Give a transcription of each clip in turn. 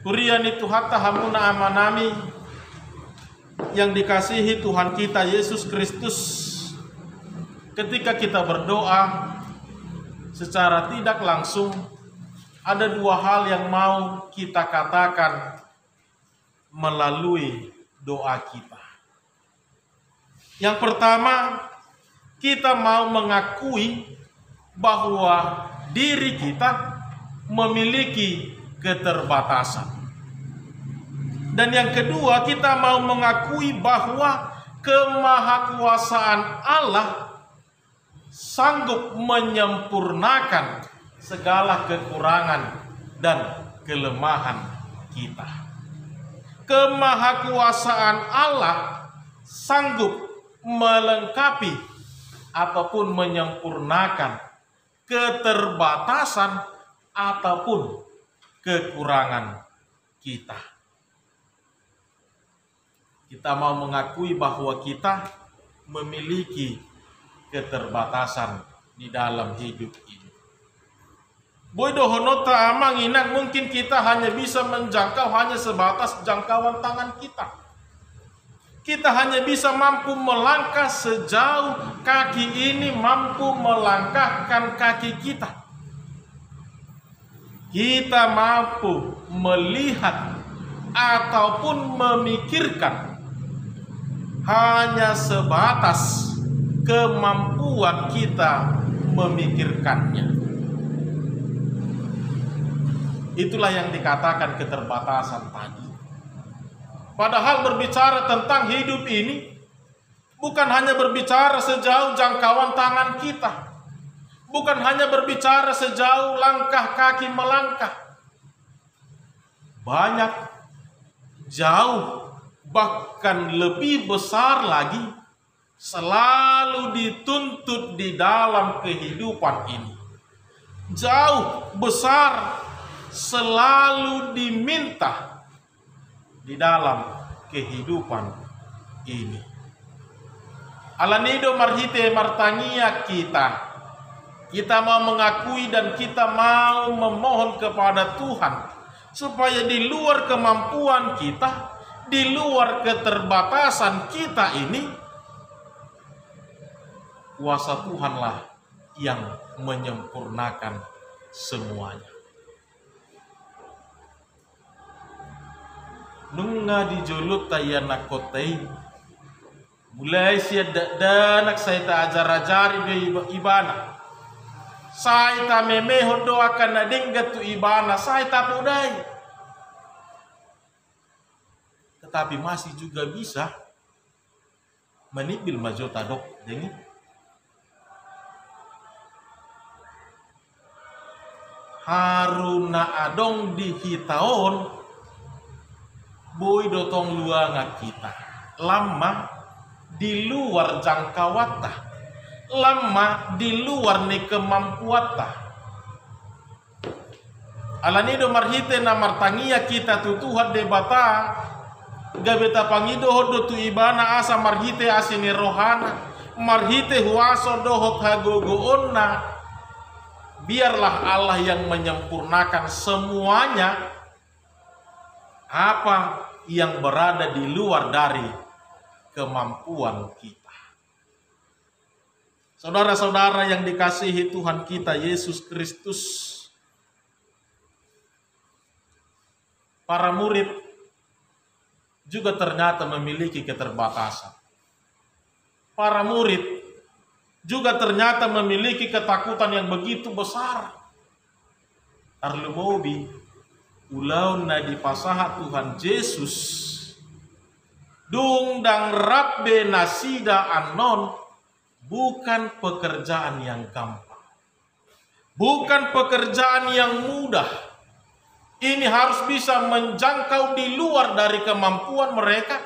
Kuriani Tuhan hamuna amanami yang dikasihi Tuhan kita Yesus Kristus. Ketika kita berdoa secara tidak langsung, ada dua hal yang mau kita katakan melalui doa kita. Yang pertama, kita mau mengakui bahwa diri kita memiliki keterbatasan. Dan yang kedua, kita mau mengakui bahwa kemahakuasaan Allah sanggup menyempurnakan segala kekurangan dan kelemahan kita. Kemahakuasaan Allah sanggup melengkapi ataupun menyempurnakan keterbatasan ataupun kekurangan kita. Kita mau mengakui bahwa kita memiliki keterbatasan di dalam hidup ini. Bodoh honota amang inak, mungkin kita hanya bisa menjangkau hanya sebatas jangkauan tangan kita. Kita hanya bisa mampu melangkah sejauh kaki ini mampu melangkahkan kaki kita. Kita mampu melihat ataupun memikirkan hanya sebatas kemampuan kita memikirkannya. Itulah yang dikatakan keterbatasan tadi. Padahal berbicara tentang hidup ini bukan hanya berbicara sejauh jangkauan tangan kita, bukan hanya berbicara sejauh langkah kaki melangkah. Banyak, jauh, bahkan lebih besar lagi selalu dituntut di dalam kehidupan ini. Jauh besar selalu diminta di dalam kehidupan ini. Alanido marhite martangia kita mau mengakui dan kita mau memohon kepada Tuhan supaya di luar kemampuan kita, di luar keterbatasan kita ini, kuasa Tuhanlah yang menyempurnakan semuanya. Nunga dijulut tayana kotei, mulai siada danak saya tak ajar-ajari be ibana. Saya tak memeho doakan nadingga tu ibana, saya tak pudai. Tetapi masih juga bisa menibil majota dok dengi. Haruna adong di hitaon boy dotong luanga kita. Lama di luar jangkauan, lama di luar ni kemampuan. Alanido marhite na martangia kita tu Tuhan debata gabeta pangido hodo tu ibana asa marhite asini rohana marhite huaso dohot hagogoonna. Biarlah Allah yang menyempurnakan semuanya apa yang berada di luar dari kemampuan kita. Saudara-saudara yang dikasihi Tuhan kita Yesus Kristus, para murid juga ternyata memiliki keterbatasan. Para murid juga ternyata memiliki ketakutan yang begitu besar. Arlumobi ulau na di pasaha Tuhan Yesus dung dang rabbe nasida anon, bukan pekerjaan yang gampang, bukan pekerjaan yang mudah. Ini harus bisa menjangkau di luar dari kemampuan mereka.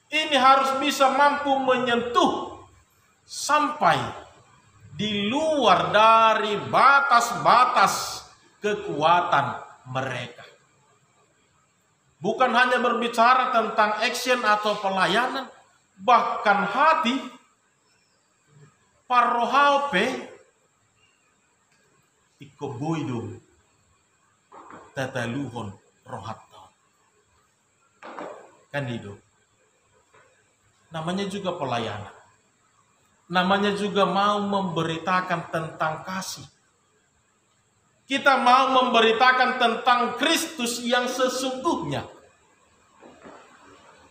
Ini harus bisa mampu menyentuh sampai di luar dari batas-batas kekuatan mereka. Bukan hanya berbicara tentang action atau pelayanan, bahkan hati parohaupe ikoboidum tataluhon rohaton. Kan itu. Namanya juga pelayanan. Namanya juga mau memberitakan tentang kasih. Kita mau memberitakan tentang Kristus yang sesungguhnya.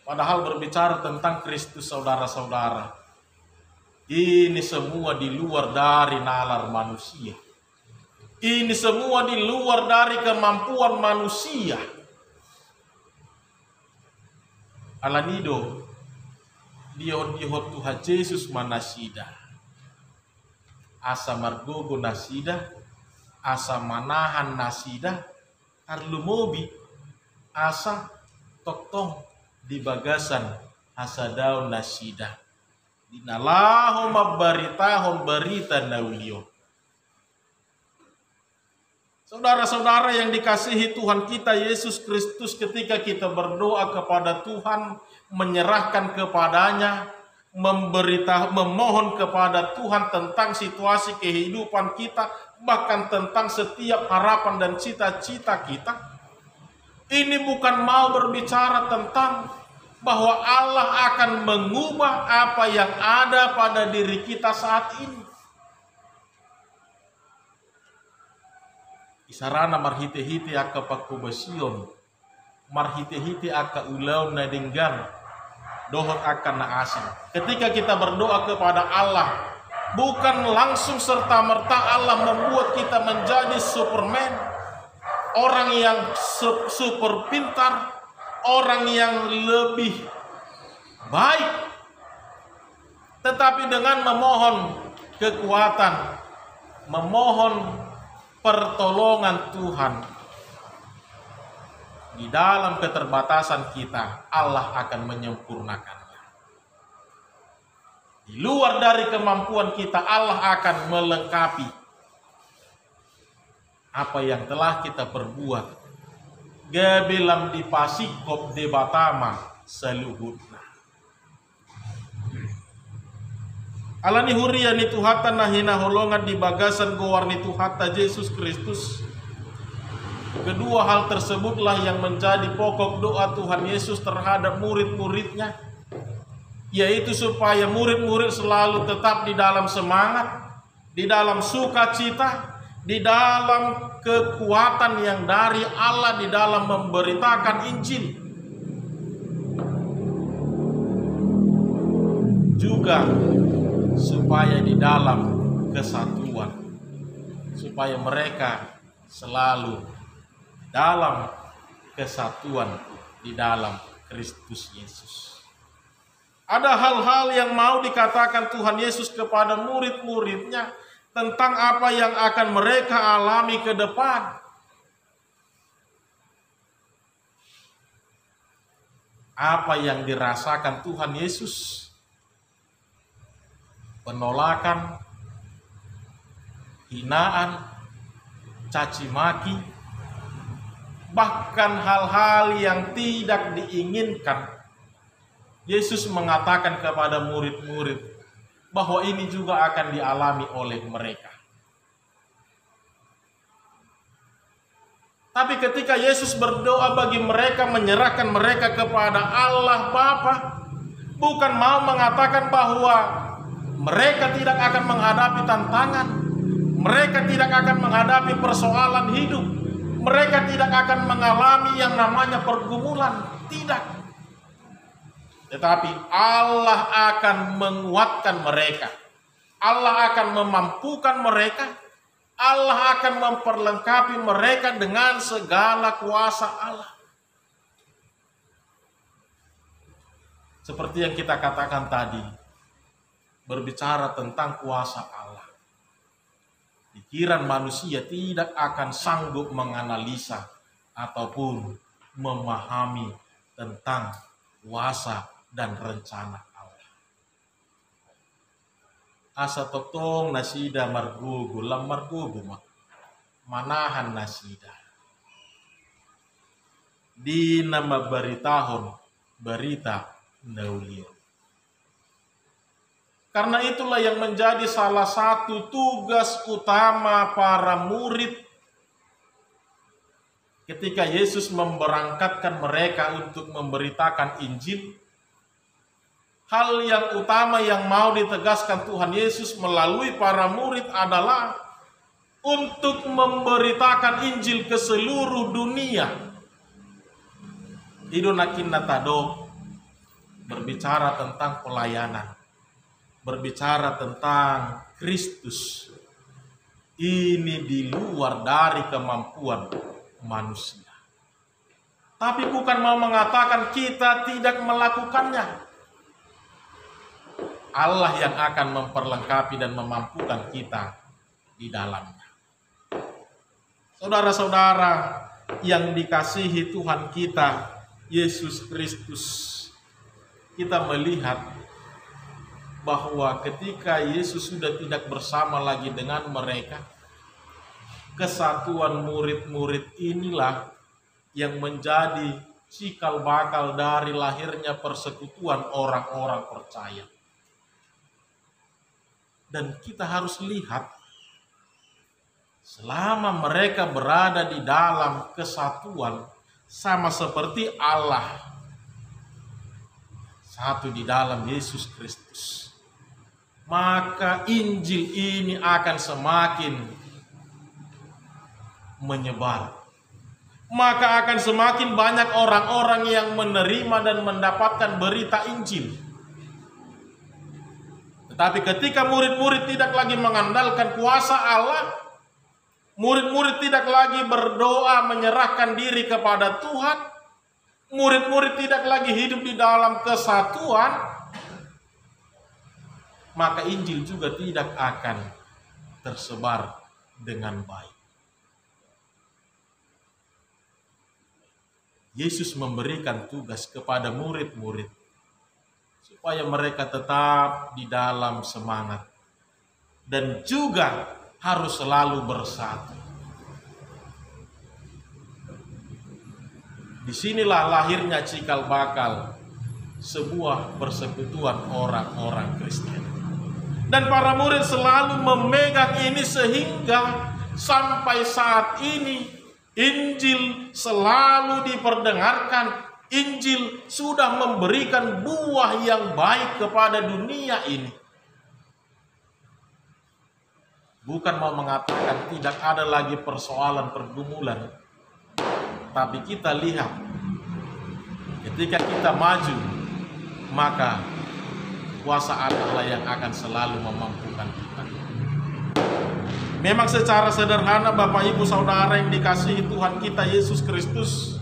Padahal berbicara tentang Kristus, saudara-saudara, ini semua di luar dari nalar manusia. Ini semua di luar dari kemampuan manusia. Alanido, dia Tuhan Yesus manasida. Asa margogo nasida, asa manahan nasida, arlumobi, asa toktong di bagasan asa daun nasida. Dinalaho mabaritahon barita naulio. Saudara-saudara yang dikasihi Tuhan kita Yesus Kristus, ketika kita berdoa kepada Tuhan, menyerahkan kepadanya, memohon kepada Tuhan tentang situasi kehidupan kita, bahkan tentang setiap harapan dan cita-cita kita, ini bukan mau berbicara tentang bahwa Allah akan mengubah apa yang ada pada diri kita saat ini. Isarana marhite-hite aka pakubasion, marhite-hite aka ulau nadenggan, dohot akan naasing. Ketika kita berdoa kepada Allah, bukan langsung serta-merta Allah membuat kita menjadi Superman, orang yang super pintar, orang yang lebih baik, tetapi dengan memohon kekuatan, memohon pertolongan Tuhan, di dalam keterbatasan kita Allah akan menyempurnakannya. Di luar dari kemampuan kita Allah akan melengkapi apa yang telah kita perbuat. Gabelam di pasikop debatama seluhutna. Alani huria ni Tuhata nahina holongan di bagasan gowar ni Tuhata Yesus Kristus. Kedua hal tersebutlah yang menjadi pokok doa Tuhan Yesus terhadap murid-muridnya, yaitu supaya murid-murid selalu tetap di dalam semangat, di dalam sukacita, di dalam kekuatan yang dari Allah di dalam memberitakan Injil. Juga supaya di dalam kesatuan, supaya mereka selalu dalam kesatuan di dalam Kristus Yesus. Ada hal-hal yang mau dikatakan Tuhan Yesus kepada murid-muridnya tentang apa yang akan mereka alami ke depan. Apa yang dirasakan Tuhan Yesus? Penolakan, hinaan, caci maki, bahkan hal-hal yang tidak diinginkan. Yesus mengatakan kepada murid-murid bahwa ini juga akan dialami oleh mereka. Tapi ketika Yesus berdoa bagi mereka, menyerahkan mereka kepada Allah Bapa, bukan mau mengatakan bahwa mereka tidak akan menghadapi tantangan, mereka tidak akan menghadapi persoalan hidup, mereka tidak akan mengalami yang namanya pergumulan. Tidak. Tetapi Allah akan menguatkan mereka, Allah akan memampukan mereka, Allah akan memperlengkapi mereka dengan segala kuasa Allah. Seperti yang kita katakan tadi, berbicara tentang kuasa Allah, pikiran manusia tidak akan sanggup menganalisa ataupun memahami tentang kuasa dan rencana Allah. Asa totong nasida margugu lam margugu manahan nasida. Di nama beritahon berita naulio. Karena itulah yang menjadi salah satu tugas utama para murid ketika Yesus memberangkatkan mereka untuk memberitakan Injil, hal yang utama yang mau ditegaskan Tuhan Yesus melalui para murid adalah untuk memberitakan Injil ke seluruh dunia. Idonakin natado berbicara tentang pelayanan, berbicara tentang Kristus. Ini di luar dari kemampuan manusia. Tapi bukan mau mengatakan kita tidak melakukannya. Allah yang akan memperlengkapi dan memampukan kita di dalamnya. Saudara-saudara yang dikasihi Tuhan kita, Yesus Kristus, kita melihat bahwa ketika Yesus sudah tidak bersama lagi dengan mereka, kesatuan murid-murid inilah yang menjadi cikal bakal dari lahirnya persekutuan orang-orang percaya. Dan kita harus lihat, selama mereka berada di dalam kesatuan, sama seperti Allah, satu di dalam Yesus Kristus, maka Injil ini akan semakin menyebar. Maka akan semakin banyak orang-orang yang menerima dan mendapatkan berita Injil. Tetapi ketika murid-murid tidak lagi mengandalkan kuasa Allah, murid-murid tidak lagi berdoa menyerahkan diri kepada Tuhan, murid-murid tidak lagi hidup di dalam kesatuan, maka Injil juga tidak akan tersebar dengan baik. Yesus memberikan tugas kepada murid-murid supaya mereka tetap di dalam semangat dan juga harus selalu bersatu. Disinilah lahirnya cikal bakal sebuah persekutuan orang-orang Kristen. Dan para murid selalu memegang ini sehingga sampai saat ini Injil selalu diperdengarkan. Injil sudah memberikan buah yang baik kepada dunia ini. Bukan mau mengatakan tidak ada lagi persoalan pergumulan, tapi kita lihat ketika kita maju, maka kuasa Allah yang akan selalu memampukan kita. Memang secara sederhana Bapak Ibu Saudara yang dikasihi Tuhan kita Yesus Kristus,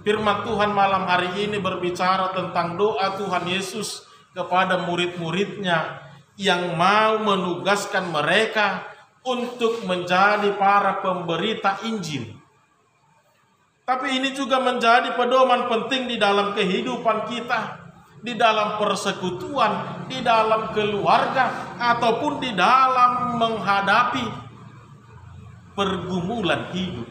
firman Tuhan malam hari ini berbicara tentang doa Tuhan Yesus kepada murid-muridnya yang mau menugaskan mereka untuk menjadi para pemberita Injil. Tapi ini juga menjadi pedoman penting di dalam kehidupan kita, di dalam persekutuan, di dalam keluarga, ataupun di dalam menghadapi pergumulan hidup.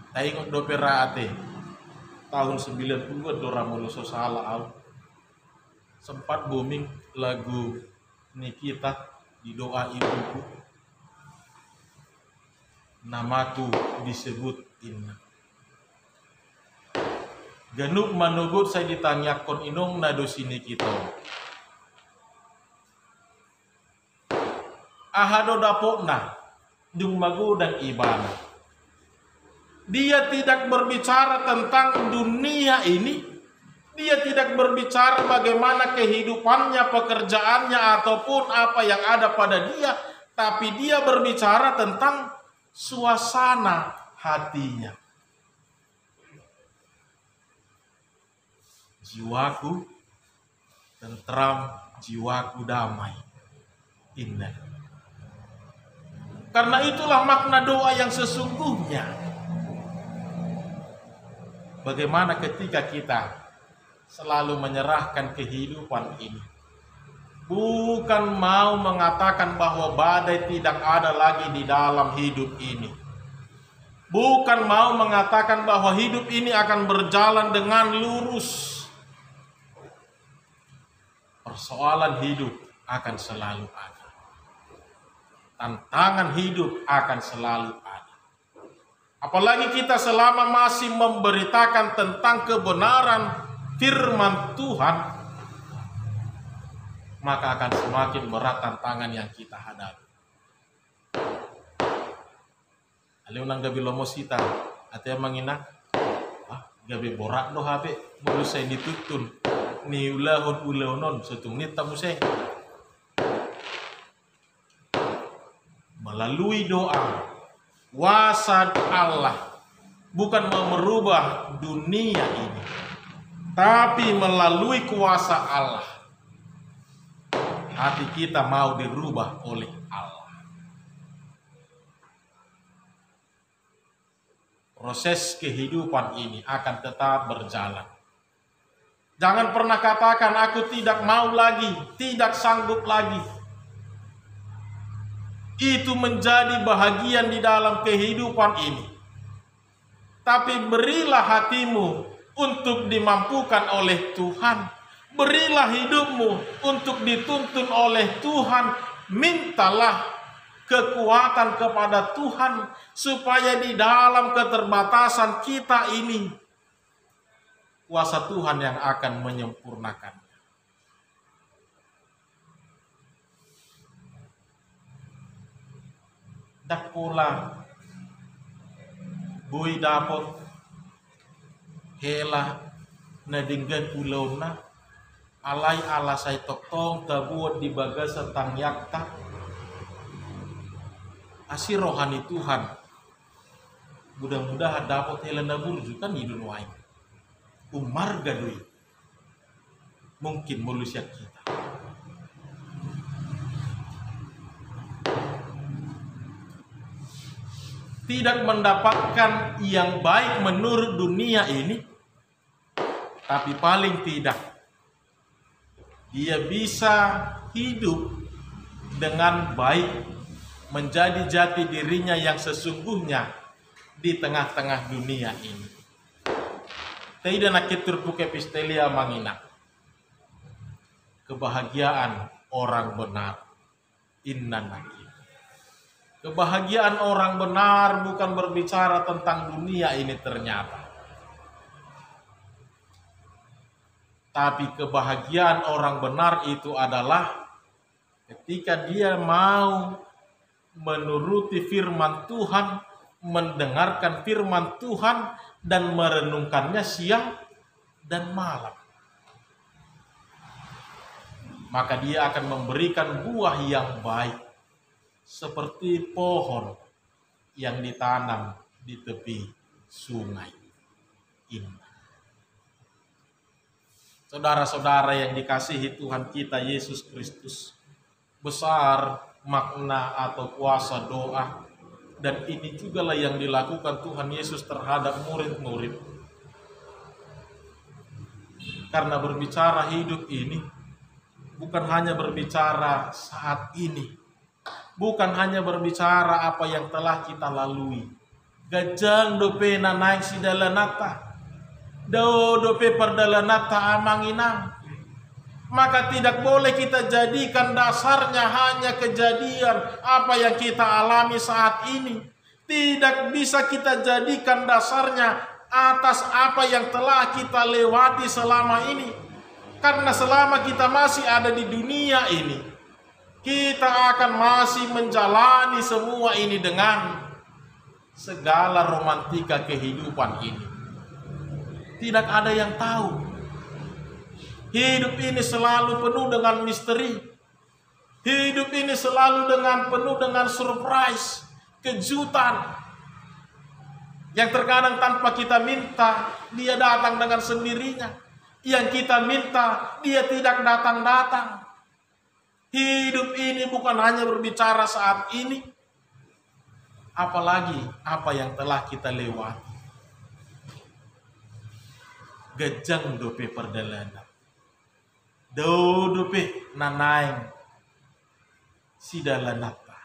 Taingot do perate tahun 92 Doramolo Sosala au sempat booming lagu Nikita di doa ibuku, namaku disebut Inna. Ganuk manugut saya ditanyakan inong nado sini kita. Ahado dapokna dung magudang ibana. Dia tidak berbicara tentang dunia ini. Dia tidak berbicara bagaimana kehidupannya, pekerjaannya, ataupun apa yang ada pada dia. Tapi dia berbicara tentang suasana hatinya. Jiwaku tentram, jiwaku damai. Inna. Karena itulah makna doa yang sesungguhnya. Bagaimana ketika kita selalu menyerahkan kehidupan ini, bukan mau mengatakan bahwa badai tidak ada lagi di dalam hidup ini, bukan mau mengatakan bahwa hidup ini akan berjalan dengan lurus. Persoalan hidup akan selalu ada. tantangan hidup akan selalu ada. Apalagi kita selama masih memberitakan tentang kebenaran firman Tuhan, maka akan semakin berat tantangan yang kita hadapi. Alunang gabi lomosita, atau mangina, gabi borak do habe, mulu saya ditutun, ni ulahon setung nita museng. Melalui doa, kuasa Allah bukan mau merubah dunia ini, tapi melalui kuasa Allah hati kita mau dirubah oleh Allah. Proses kehidupan ini akan tetap berjalan. Jangan pernah katakan aku tidak mau lagi, tidak sanggup lagi. Itu menjadi bahagian di dalam kehidupan ini. Tapi berilah hatimu untuk dimampukan oleh Tuhan. Berilah hidupmu untuk dituntun oleh Tuhan. Mintalah kekuatan kepada Tuhan supaya di dalam keterbatasan kita ini kuasa Tuhan yang akan menyempurnakan. Dak pula boy dapat hela na dinggan pulau na alay alasay toktong tabuot di bagas setang yakta asi rohani Tuhan mudah-mudahan dapat hela na burju kan hidun wain umar gadui mungkin manusia kita. Tidak mendapatkan yang baik menurut dunia ini, tapi paling tidak dia bisa hidup dengan baik, menjadi jati dirinya yang sesungguhnya di tengah-tengah dunia ini. Tidak nak keturpu kepistelia mangina. Kebahagiaan orang benar. Inna nakir. Kebahagiaan orang benar bukan berbicara tentang dunia ini ternyata. Tapi kebahagiaan orang benar itu adalah ketika dia mau menuruti firman Tuhan, mendengarkan firman Tuhan, dan merenungkannya siang dan malam. Maka dia akan memberikan buah yang baik. Seperti pohon yang ditanam di tepi sungai indah. Saudara-saudara yang dikasihi Tuhan kita Yesus Kristus, besar makna atau kuasa doa, dan ini juga lah yang dilakukan Tuhan Yesus terhadap murid-murid. Karena berbicara hidup ini bukan hanya berbicara saat ini, bukan hanya berbicara apa yang telah kita lalui. Gajang dope na naik si dalanata. Dope perdalanata amanginang. Maka tidak boleh kita jadikan dasarnya hanya kejadian apa yang kita alami saat ini. Tidak bisa kita jadikan dasarnya atas apa yang telah kita lewati selama ini. Karena selama kita masih ada di dunia ini, kita akan masih menjalani semua ini dengan segala romantika kehidupan ini. Tidak ada yang tahu. Hidup ini selalu penuh dengan misteri. Hidup ini selalu penuh dengan surprise, kejutan. Yang terkadang tanpa kita minta, dia datang dengan sendirinya. Yang kita minta, dia tidak datang-datang. Hidup ini bukan hanya berbicara saat ini, apalagi apa yang telah kita lewati. Gajang dope perjalanan, dope nanaing sidalanata.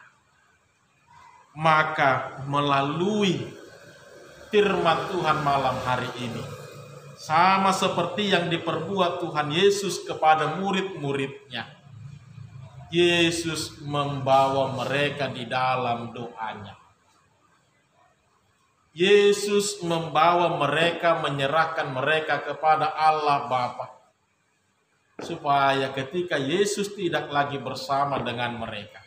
Maka melalui firman Tuhan malam hari ini, sama seperti yang diperbuat Tuhan Yesus kepada murid-muridnya, Yesus membawa mereka di dalam doanya. Yesus membawa mereka, menyerahkan mereka kepada Allah Bapa. Supaya ketika Yesus tidak lagi bersama dengan mereka,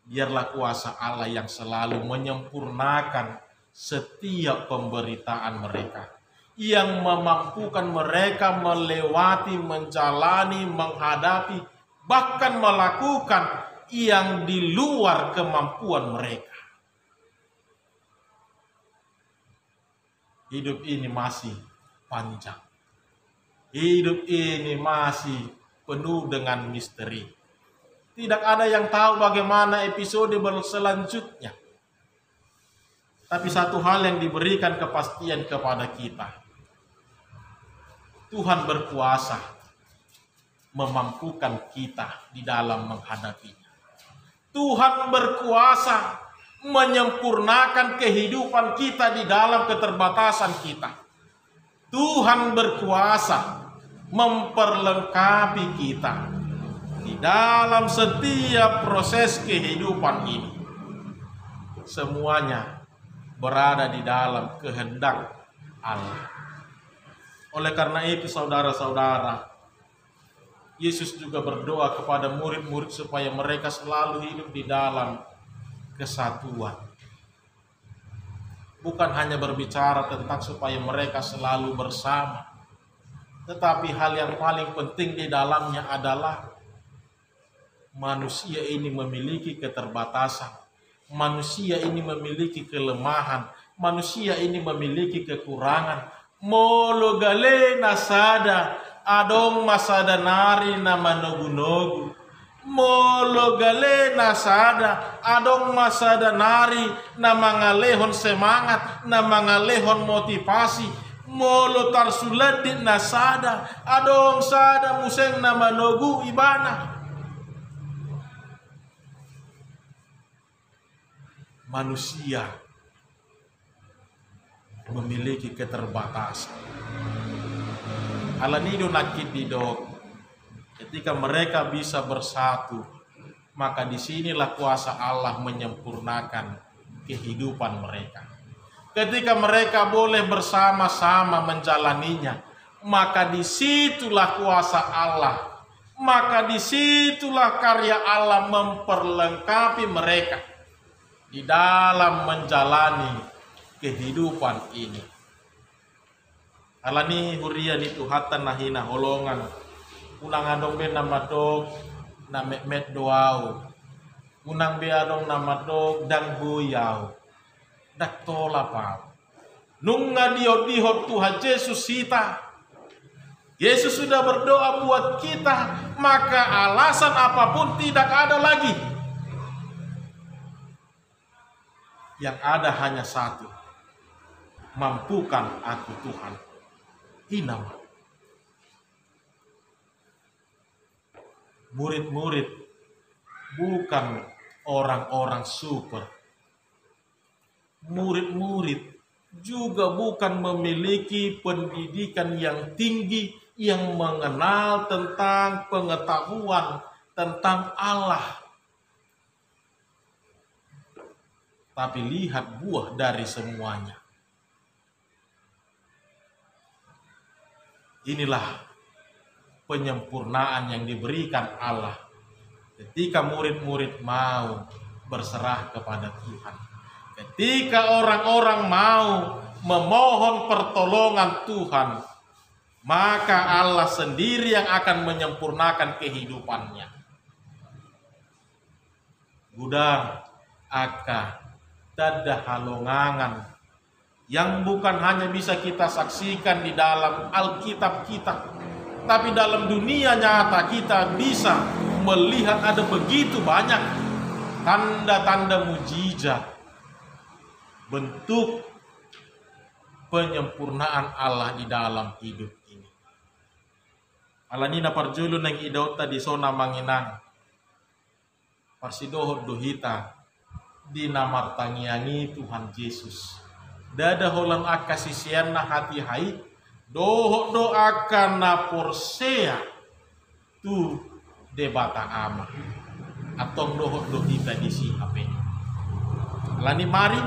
biarlah kuasa Allah yang selalu menyempurnakan setiap pemberitaan mereka, yang memampukan mereka melewati, menjalani, menghadapi, bahkan melakukan yang di luar kemampuan mereka. Hidup ini masih panjang. Hidup ini masih penuh dengan misteri. Tidak ada yang tahu bagaimana episode selanjutnya. Tapi satu hal yang diberikan kepastian kepada kita. Tuhan berkuasa memampukan kita di dalam menghadapinya. Tuhan berkuasa menyempurnakan kehidupan kita di dalam keterbatasan kita. Tuhan berkuasa memperlengkapi kita di dalam setiap proses kehidupan ini. Semuanya berada di dalam kehendak Allah. Oleh karena itu saudara-saudara, Yesus juga berdoa kepada murid-murid supaya mereka selalu hidup di dalam kesatuan. Bukan hanya berbicara tentang supaya mereka selalu bersama, tetapi hal yang paling penting di dalamnya adalah manusia ini memiliki keterbatasan. Manusia ini memiliki kelemahan. Manusia ini memiliki kekurangan. Molo gale nasada adong masada nari nama nogu-nogu. Molo gale nasada adong masada nari nama ngalehon semangat, nama ngalehon motivasi. Molo tarsuladin nasada adong sada museng nama nogu ibana. Manusia memiliki keterbatasan. Alanido nakit didok. Ketika mereka bisa bersatu, maka disinilah kuasa Allah menyempurnakan kehidupan mereka. Ketika mereka boleh bersama-sama menjalaninya, maka disitulah kuasa Allah. Maka disitulah karya Allah memperlengkapi mereka di dalam menjalani kehidupan ini. Alani huria ni tuhatan nahina holongan. Unang adong be nama dog na met doau. Unang be adong nama dog dang buyau. Dak tola pa. Nunga diot Tuhan Yesus sita. Yesus sudah berdoa buat kita, maka alasan apapun tidak ada lagi. Yang ada hanya satu. Mampukan aku Tuhan. Hinam. Murid-murid bukan orang-orang super. Murid-murid juga bukan memiliki pendidikan yang tinggi yang mengenal tentang pengetahuan tentang Allah. Tapi lihat buah dari semuanya. Inilah penyempurnaan yang diberikan Allah ketika murid-murid mau berserah kepada Tuhan. Ketika orang-orang mau memohon pertolongan Tuhan, maka Allah sendiri yang akan menyempurnakan kehidupannya. Gudang, aka, dada halongangan yang bukan hanya bisa kita saksikan di dalam Alkitab kita, tapi dalam dunia nyata kita bisa melihat ada begitu banyak tanda-tanda mujizat, bentuk penyempurnaan Allah di dalam hidup ini. Alanina parjulu nang idauta di sona manginang parsidohod dohita di namartangiani Tuhan Yesus. Dada holang akasisian na hati hai doho do akan na porsea tu debata ama atau doh kita di si HP. Lani mari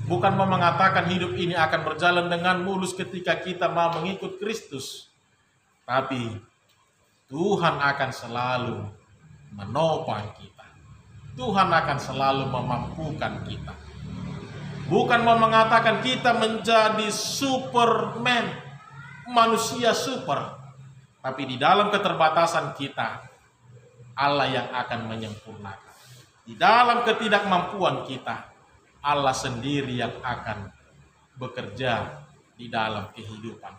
bukan mau mengatakan hidup ini akan berjalan dengan mulus ketika kita mau mengikut Kristus, tapi Tuhan akan selalu menopang kita. Tuhan akan selalu memampukan kita. Bukan mau mengatakan kita menjadi Superman, manusia super, tapi di dalam keterbatasan kita, Allah yang akan menyempurnakan. Di dalam ketidakmampuan kita, Allah sendiri yang akan bekerja di dalam kehidupan